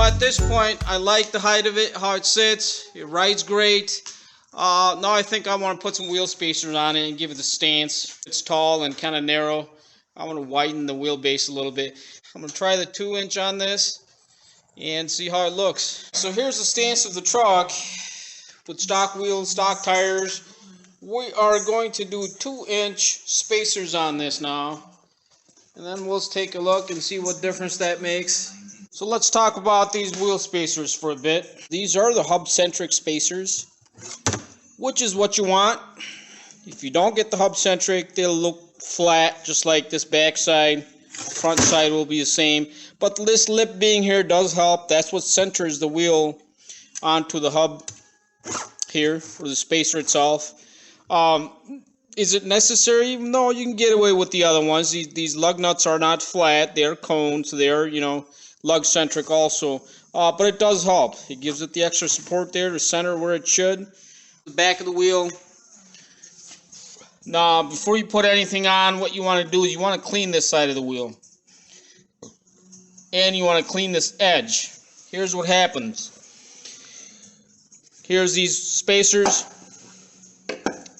at this point, I like the height of it, how it sits. It rides great. Now I think I want to put some wheel spacers on it and give it the stance. It's tall and kind of narrow. I want to widen the wheelbase a little bit. I'm going to try the 2-inch on this and see how it looks. So here's the stance of the truck with stock wheels, stock tires. We are going to do 2-inch spacers on this now, and then we'll take a look and see what difference that makes. So let's talk about these wheel spacers for a bit. These are the Lug Centric spacers, which is what you want. If you don't get the Lug Centric, they'll look flat, just like this back side. Front side will be the same. But this lip being here does help. That's what centers the wheel onto the hub here, for the spacer itself. Is it necessary? No, you can get away with the other ones. These lug nuts are not flat. They're coned, so they're, Lug Centric also. But it does help. It gives it the extra support there to center where it should. The back of the wheel. Now, before you put anything on, what you want to do is you want to clean this side of the wheel. And you want to clean this edge. Here's what happens. Here's these spacers.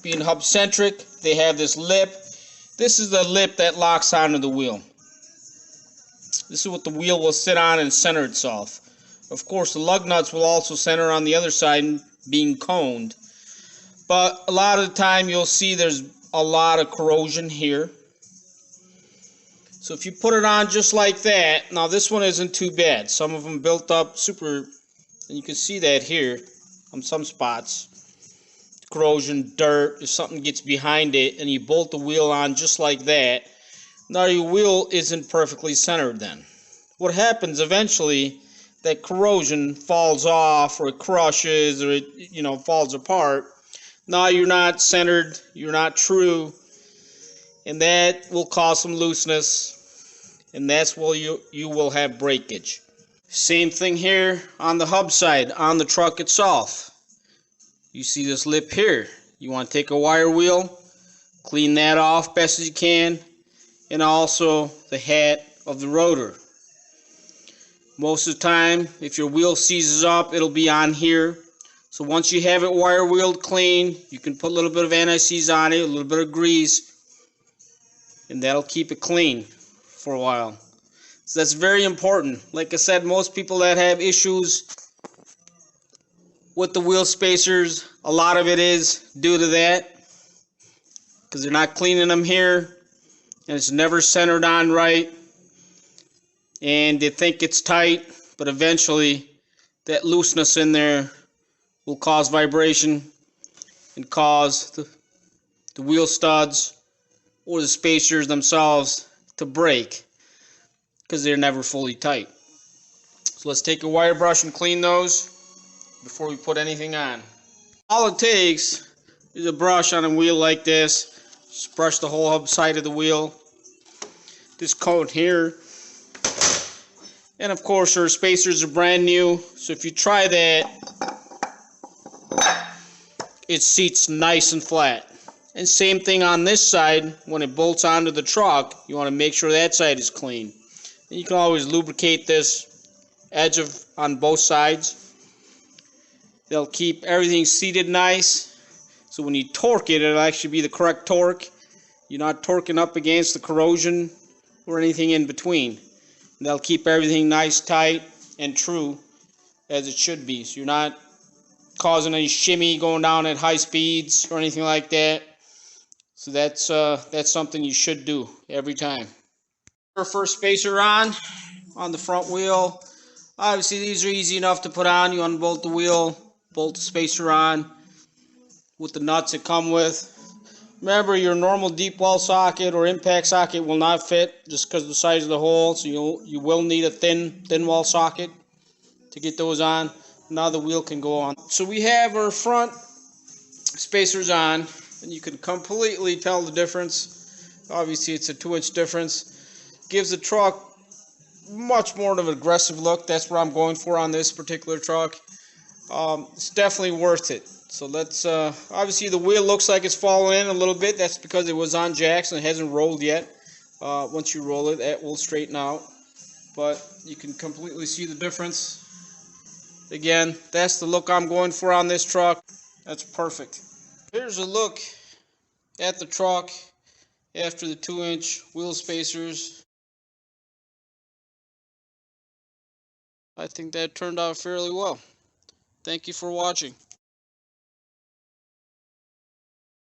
Being Lug Centric, they have this lip. This is the lip that locks onto the wheel. This is what the wheel will sit on and center itself. Of course, the lug nuts will also center on the other side, being coned. But a lot of the time you'll see there's a lot of corrosion here. So if you put it on just like that, now this one isn't too bad. Some of them built up super, and you can see that here on some spots. Corrosion, dirt, if something gets behind it and you bolt the wheel on just like that, now your wheel isn't perfectly centered then. What happens eventually, that corrosion falls off or it crushes or it falls apart. Now you're not centered, you're not true, and that will cause some looseness, and that's where you will have breakage. Same thing here on the hub side, on the truck itself. You see this lip here. You want to take a wire wheel, clean that off best as you can, and also the hat of the rotor. Most of the time, if your wheel seizes up, it'll be on here. So once you have it wire wheeled clean, you can put a little bit of anti-seize on it, a little bit of grease, and that'll keep it clean for a while. So that's very important. Like I said, most people that have issues with the wheel spacers, a lot of it is due to that, because they're not cleaning them here, and it's never centered on right, and they think it's tight, but eventually that looseness in there will cause vibration and cause the wheel studs or the spacers themselves to break, because they're never fully tight. So let's take a wire brush and clean those before we put anything on. All it takes is a brush on a wheel like this. Just brush the whole hub side of the wheel. This cone here. And of course our spacers are brand new, so if you try that, it seats nice and flat. And same thing on this side, when it bolts onto the truck, you want to make sure that side is clean. And you can always lubricate this edge on both sides. They'll keep everything seated nice. So when you torque it, it'll actually be the correct torque. You're not torquing up against the corrosion or anything in between. And they'll keep everything nice, tight, and true as it should be. So you're not causing any shimmy going down at high speeds or anything like that. So that's something you should do every time. Our first spacer on the front wheel. Obviously these are easy enough to put on. You unbolt the wheel, bolt the spacer on with the nuts that come with. Remember, your normal deep well socket or impact socket will not fit just because of the size of the hole, so you will need a thin well socket to get those on. Now the wheel can go on. So we have our front spacers on, and you can completely tell the difference. Obviously it's a 2-inch difference. Gives the truck much more of an aggressive look. That's what I'm going for on this particular truck. It's definitely worth it. So let's, obviously the wheel looks like it's falling in a little bit. That's because it was on jacks and it hasn't rolled yet. Once you roll it, that will straighten out. But you can completely see the difference Again, that's the look I'm going for on this truck. That's perfect. Here's a look at the truck after the 2-inch wheel spacers. I think that turned out fairly well. Thank you for watching.